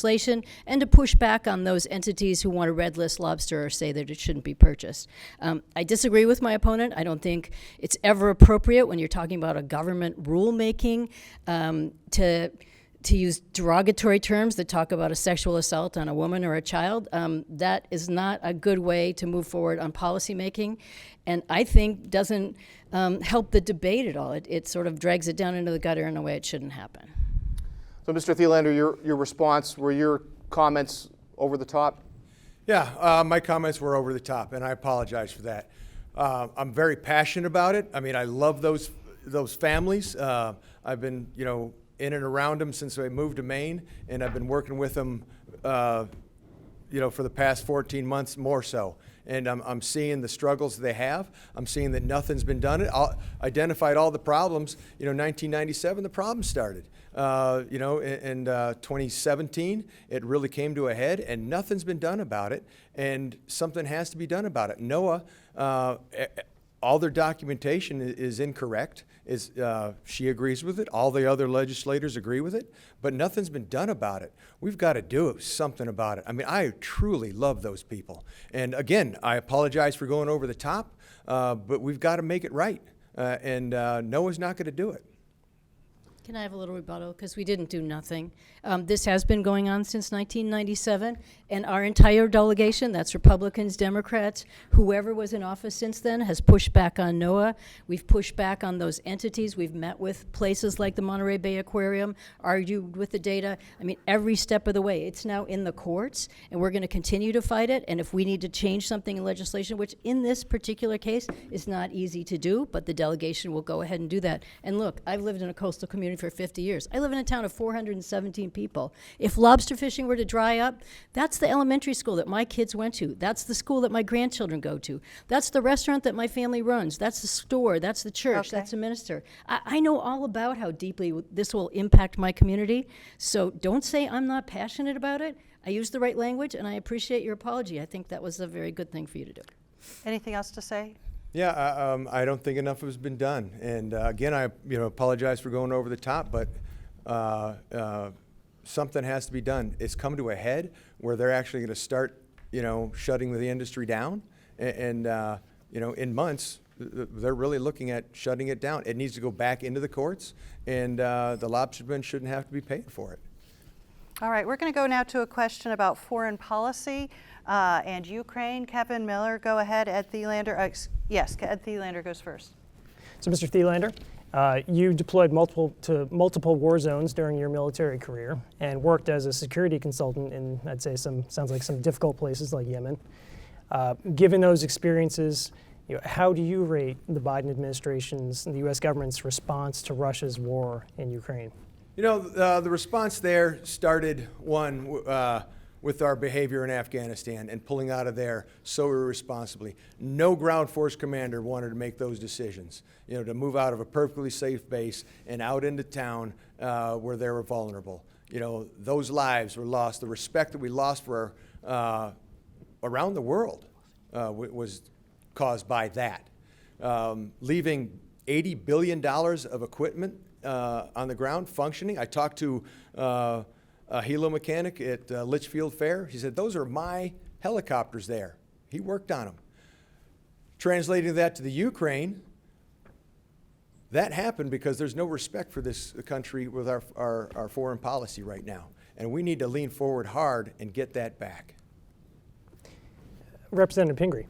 and to push back on those entities who want to red list lobster or say that it shouldn't be purchased. I disagree with my opponent. I don't think it's ever appropriate when you're talking about a government rulemaking to use derogatory terms that talk about a sexual assault on a woman or a child. That is not a good way to move forward on policymaking, and I think doesn't help the debate at all. It sort of drags it down into the gutter in a way it shouldn't happen. So, Mr. Thelander, your response, were your comments over the top? Yeah, my comments were over the top, and I apologize for that. I'm very passionate about it. I mean, I love those families. I've been, in and around them since I moved to Maine, and I've been working with them, for the past 14 months more so. And I'm seeing the struggles they have. I'm seeing that nothing's been done. Identified all the problems. 1997, the problem started. In 2017, it really came to a head, and nothing's been done about it. And something has to be done about it. NOAA, all their documentation is incorrect. She agrees with it. All the other legislators agree with it, but nothing's been done about it. We've got to do something about it. I mean, I truly love those people. And again, I apologize for going over the top, but we've got to make it right. And NOAA's not going to do it. Can I have a little rebuttal? Because we didn't do nothing. This has been going on since 1997, and our entire delegation, that's Republicans, Democrats, whoever was in office since then, has pushed back on NOAA. We've pushed back on those entities. We've met with places like the Monterey Bay Aquarium, argued with the data. I mean, every step of the way. It's now in the courts, and we're going to continue to fight it, and if we need to change something in legislation, which in this particular case is not easy to do, but the delegation will go ahead and do that. And look, I've lived in a coastal community for 50 years. I live in a town of 417 people. If lobster fishing were to dry up, that's the elementary school that my kids went to. That's the school that my grandchildren go to. That's the restaurant that my family runs. That's the store. That's the church. Okay. That's the minister. I know all about how deeply this will impact my community. So don't say I'm not passionate about it. I used the right language, and I appreciate your apology. I think that was a very good thing for you to do. Anything else to say? Yeah, I don't think enough has been done. And again, I apologize for going over the top, but something has to be done. It's come to a head where they're actually going to start, shutting the industry down. And in months, they're really looking at shutting it down. It needs to go back into the courts, and the lobstermen shouldn't have to be paying for it. All right, we're going to go now to a question about foreign policy and Ukraine. Kevin Miller, go ahead. Ed Thelander, yes, Ed Thelander goes first. So, Mr. Thelander, you deployed multiple war zones during your military career and worked as a security consultant in, I'd say, sounds like some difficult places like Yemen. Given those experiences, how do you rate the Biden administration's and the U.S. government's response to Russia's war in Ukraine? The response there started, with our behavior in Afghanistan and pulling out of there so irresponsibly. No ground force commander wanted to make those decisions, to move out of a perfectly safe base and out into town where they were vulnerable. Those lives were lost. The respect that we lost for around the world was caused by that. Leaving $80 billion of equipment on the ground functioning. I talked to a helo mechanic at Litchfield Fair. He said, those are my helicopters there. He worked on them. Translating that to the Ukraine, that happened because there's no respect for this country with our foreign policy right now. And we need to lean forward hard and get that back. Representative Pingree,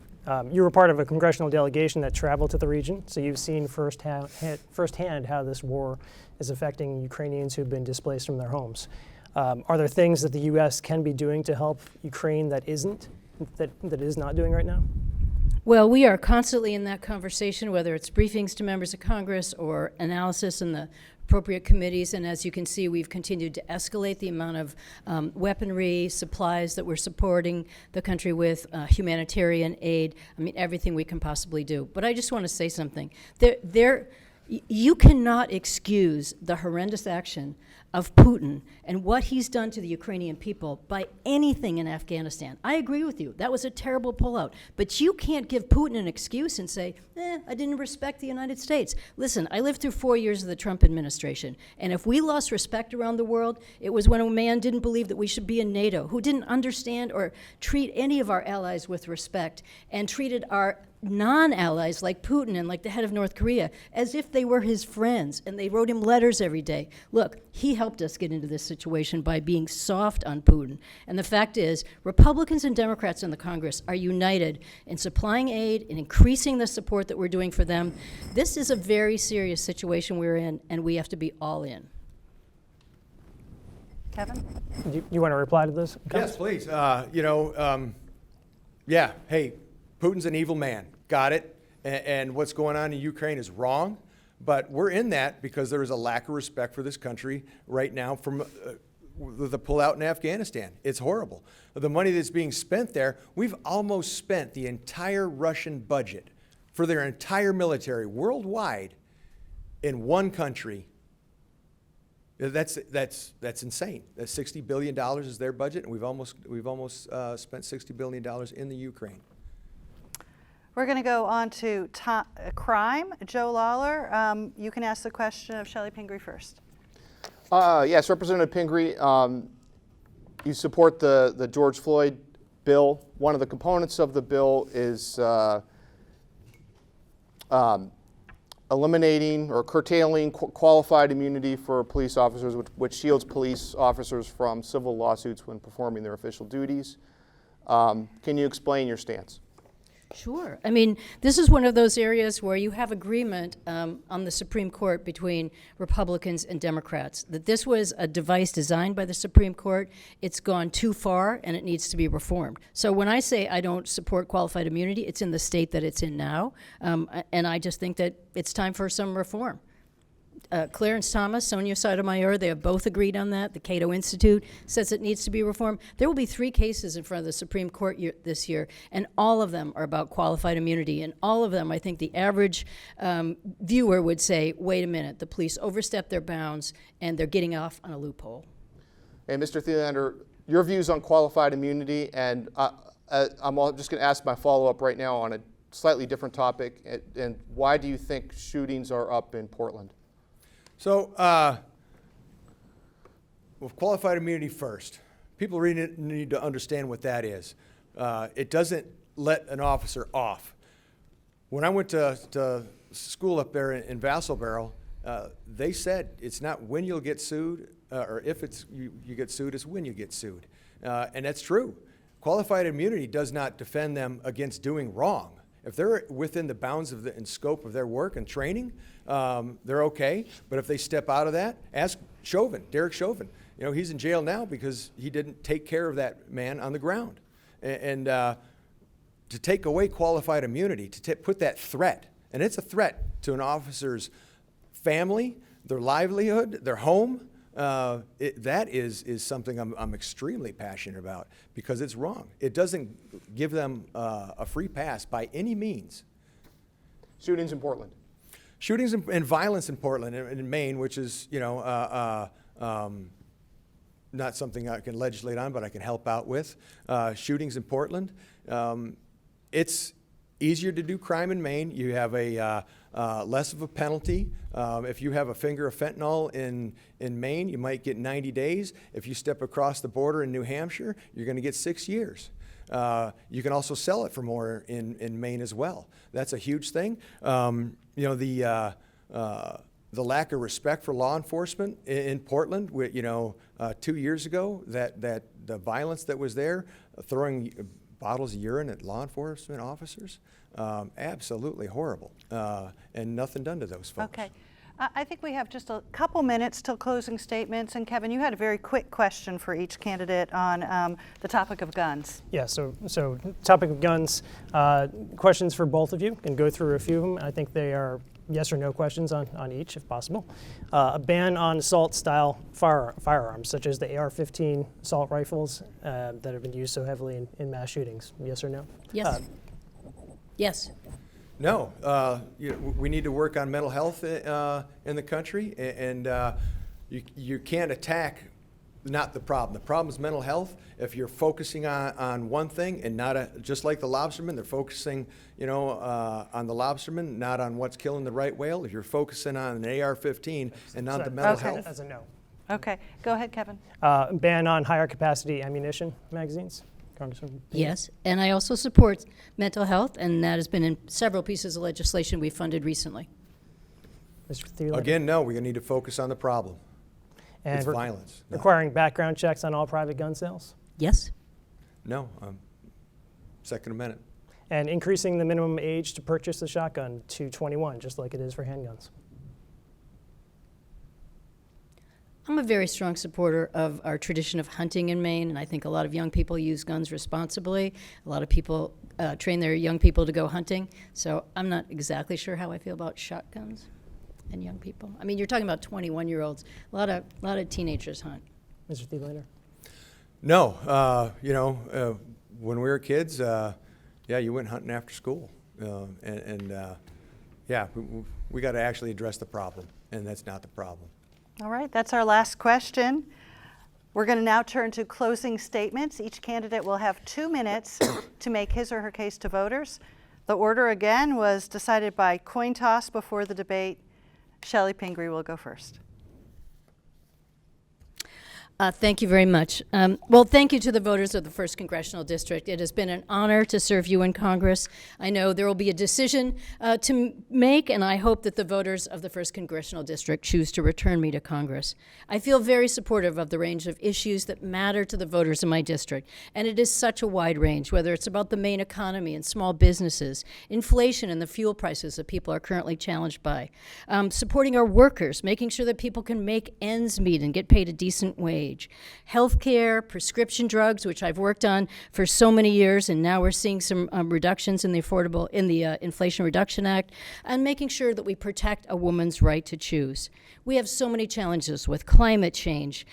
you were part of a congressional delegation that traveled to the region, so you've seen firsthand how this war is affecting Ukrainians who've been displaced from their homes. Are there things that the U.S. can be doing to help Ukraine that is not doing right now? Well, we are constantly in that conversation, whether it's briefings to members of Congress or analysis in the appropriate committees, and as you can see, we've continued to escalate the amount of weaponry, supplies that we're supporting the country with, humanitarian aid, everything we can possibly do. But I just want to say something. You cannot excuse the horrendous action of Putin and what he's done to the Ukrainian people by anything in Afghanistan. I agree with you. That was a terrible pullout. But you can't give Putin an excuse and say, I didn't respect the United States. Listen, I lived through 4 years of the Trump administration, and if we lost respect around the world, it was when a man didn't believe that we should be in NATO, who didn't understand or treat any of our allies with respect, and treated our non-allies like Putin and like the head of North Korea as if they were his friends, and they wrote him letters every day. Look, he helped us get into this situation by being soft on Putin. And the fact is, Republicans and Democrats in the Congress are united in supplying aid and increasing the support that we're doing for them. This is a very serious situation we're in, and we have to be all in. Kevin? You want to reply to this? Yes, please. Hey, Putin's an evil man. Got it. And what's going on in Ukraine is wrong. But we're in that because there is a lack of respect for this country right now from the pullout in Afghanistan. It's horrible. The money that's being spent there, we've almost spent the entire Russian budget for their entire military worldwide in one country. That's insane. That $60 billion is their budget, and we've almost spent $60 billion in the Ukraine. We're going to go on to crime. Joe Lawler, you can ask the question of Chellie Pingree first. Yes, Representative Pingree, you support the George Floyd bill. One of the components of the bill is eliminating or curtailing qualified immunity for police officers, which shields police officers from civil lawsuits when performing their official duties. Can you explain your stance? Sure. This is one of those areas where you have agreement on the Supreme Court between Republicans and Democrats, that this was a device designed by the Supreme Court. It's gone too far, and it needs to be reformed. So when I say I don't support qualified immunity, it's in the state that it's in now, and I just think that it's time for some reform. Clarence Thomas, Sonia Sotomayor, they have both agreed on that. The Cato Institute says it needs to be reformed. There will be 3 cases in front of the Supreme Court this year, and all of them are about qualified immunity. And all of them, I think the average viewer would say, wait a minute, the police overstepped their bounds and they're getting off on a loophole. And Mr. Thelander, your views on qualified immunity, and I'm just going to ask my follow-up right now on a slightly different topic. And why do you think shootings are up in Portland? So, with qualified immunity first, people really need to understand what that is. It doesn't let an officer off. When I went to school up there in Vassalboro, they said it's not when you'll get sued, or if you get sued, it's when you get sued. And that's true. Qualified immunity does not defend them against doing wrong. If they're within the bounds of and scope of their work and training, they're okay. But if they step out of that, ask Chauvin, Derek Chauvin. You know, he's in jail now because he didn't take care of that man on the ground. And to take away qualified immunity, to put that threat, and it's a threat to an officer's family, their livelihood, their home, that is something I'm extremely passionate about because it's wrong. It doesn't give them a free pass by any means. Shootings in Portland. Shootings and violence in Portland and in Maine, which is, not something I can legislate on, but I can help out with. Shootings in Portland. It's easier to do crime in Maine. You have a less of a penalty. If you have a finger of fentanyl in Maine, you might get 90 days. If you step across the border in New Hampshire, you're going to get 6 years. You can also sell it for more in Maine as well. That's a huge thing. The lack of respect for law enforcement in Portland, 2 years ago, that the violence that was there, throwing bottles of urine at law enforcement officers, absolutely horrible, and nothing done to those folks. Okay. I think we have just a couple minutes till closing statements. And Kevin, you had a very quick question for each candidate on the topic of guns. Yeah, so topic of guns, questions for both of you. Can go through a few of them. I think they are yes or no questions on each, if possible. A ban on assault-style firearms, such as the AR-15 assault rifles that have been used so heavily in mass shootings. Yes or no? Yes. Yes. No, we need to work on mental health in the country, and you can't attack not the problem. The problem is mental health. If you're focusing on one thing and not just like the lobstermen, they're focusing, on the lobstermen, not on what's killing the right whale. If you're focusing on an AR-15 and not the mental health. As a no. Okay, go ahead, Kevin. Ban on higher capacity ammunition magazines. Yes, and I also support mental health, and that has been in several pieces of legislation we funded recently. Mr. Thelander? Again, no, we need to focus on the problem. And it's violence. No. Requiring background checks on all private gun sales? Yes. No, Second Amendment. And increasing the minimum age to purchase a shotgun to 21, just like it is for handguns? I'm a very strong supporter of our tradition of hunting in Maine, and I think a lot of young people use guns responsibly. A lot of people train their young people to go hunting, so I'm not exactly sure how I feel about shotguns and young people. I mean, you're talking about 21-year-olds. A lot of teenagers hunt. Mr. Thelander? No, when we were kids, you went hunting after school, we got to actually address the problem, and that's not the problem. All right, that's our last question. We're going to now turn to closing statements. Each candidate will have 2 minutes to make his or her case to voters. The order, again, was decided by coin toss before the debate. Chellie Pingree will go first. Thank you very much. Well, thank you to the voters of the 1st Congressional District. It has been an honor to serve you in Congress. I know there will be a decision to make, and I hope that the voters of the 1st Congressional District choose to return me to Congress. I feel very supportive of the range of issues that matter to the voters in my district, and it is such a wide range, whether it's about the Maine economy and small businesses, inflation and the fuel prices that people are currently challenged by, supporting our workers, making sure that people can make ends meet and get paid a decent wage, age. Healthcare, prescription drugs, which I've worked on for so many years, and now we're seeing some reductions in the Inflation Reduction Act, and making sure that we protect a woman's right to choose. We have so many challenges with climate change,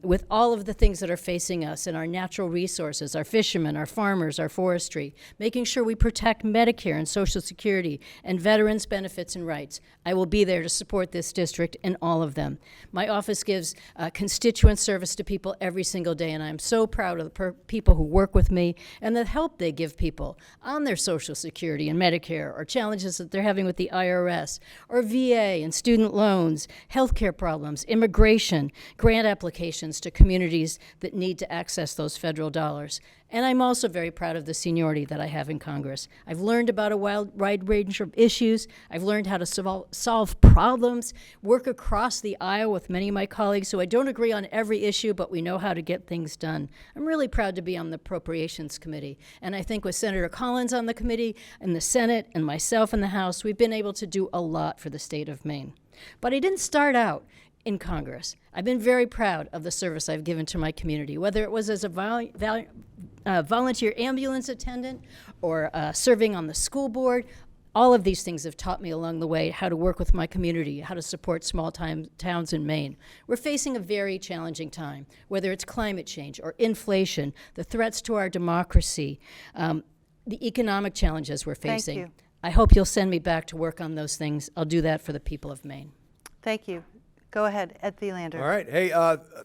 with all of the things that are facing us and our natural resources, our fishermen, our farmers, our forestry, making sure we protect Medicare and Social Security and veterans' benefits and rights. I will be there to support this district in all of them. My office gives constituent service to people every single day, and I'm so proud of the people who work with me and the help they give people on their Social Security and Medicare, or challenges that they're having with the IRS, or VA and student loans, healthcare problems, immigration, grant applications to communities that need to access those federal dollars. And I'm also very proud of the seniority that I have in Congress. I've learned about a wide range of issues. I've learned how to solve problems, work across the aisle with many of my colleagues who I don't agree on every issue, but we know how to get things done. I'm really proud to be on the Appropriations Committee. And I think with Senator Collins on the committee, and the Senate, and myself in the House, we've been able to do a lot for the state of Maine. But I didn't start out in Congress. I've been very proud of the service I've given to my community, whether it was as a volunteer ambulance attendant or serving on the school board. All of these things have taught me along the way how to work with my community, how to support small towns in Maine. We're facing a very challenging time, whether it's climate change or inflation, the threats to our democracy, the economic challenges we're facing. Thank you. I hope you'll send me back to work on those things. I'll do that for the people of Maine. Thank you. Go ahead, Ed Thelander. All right. Hey,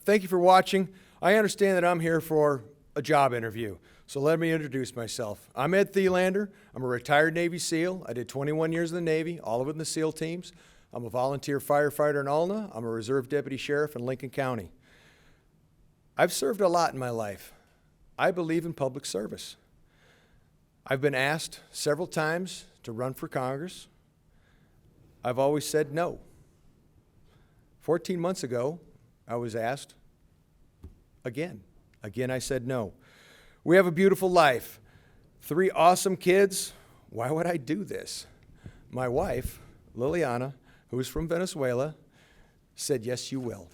thank you for watching. I understand that I'm here for a job interview, so let me introduce myself. I'm Ed Thelander. I'm a retired Navy SEAL. I did 21 years in the Navy, all of it in the SEAL teams. I'm a volunteer firefighter in Ulna. I'm a reserve deputy sheriff in Lincoln County. I've served a lot in my life. I believe in public service. I've been asked several times to run for Congress. I've always said no. 14 months ago, I was asked again. Again, I said no. We have a beautiful life. 3 awesome kids. Why would I do this? My wife, Liliana, who is from Venezuela, said, yes, you will.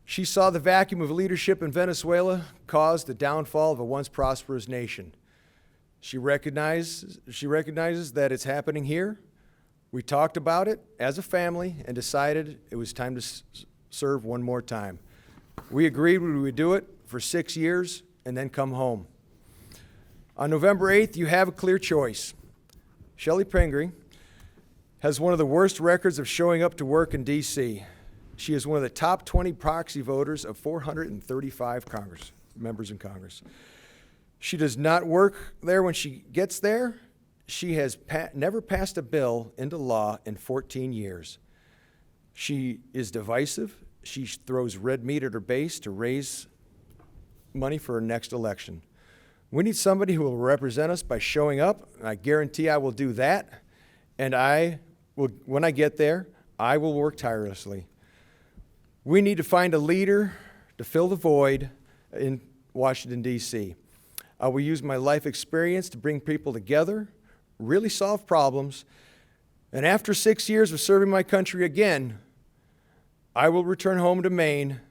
She saw the vacuum of leadership in Venezuela cause the downfall of a once prosperous nation. She recognizes that it's happening here. We talked about it as a family and decided it was time to serve one more time. We agreed we would do it for 6 years and then come home. On November 8th, you have a clear choice. Chellie Pingree has one of the worst records of showing up to work in D.C. She is one of the top 20 proxy voters of 435 members in Congress. She does not work there when she gets there. She has never passed a bill into law in 14 years. She is divisive. She throws red meat at her base to raise money for her next election. We need somebody who will represent us by showing up, and I guarantee I will do that. And when I get there, I will work tirelessly. We need to find a leader to fill the void in Washington, D.C. I will use my life experience to bring people together, really solve problems, and after 6 years of serving my country again, I will return home to Maine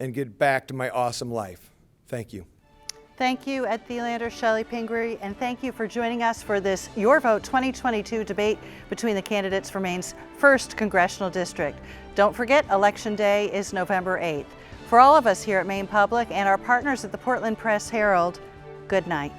and get back to my awesome life. Thank you. Thank you, Ed Thelander, Chellie Pingree, and thank you for joining us for this Your Vote 2022 debate between the candidates for Maine's 1st Congressional District. Don't forget, Election Day is November 8th. For all of us here at Maine Public and our partners at the Portland Press Herald, good night.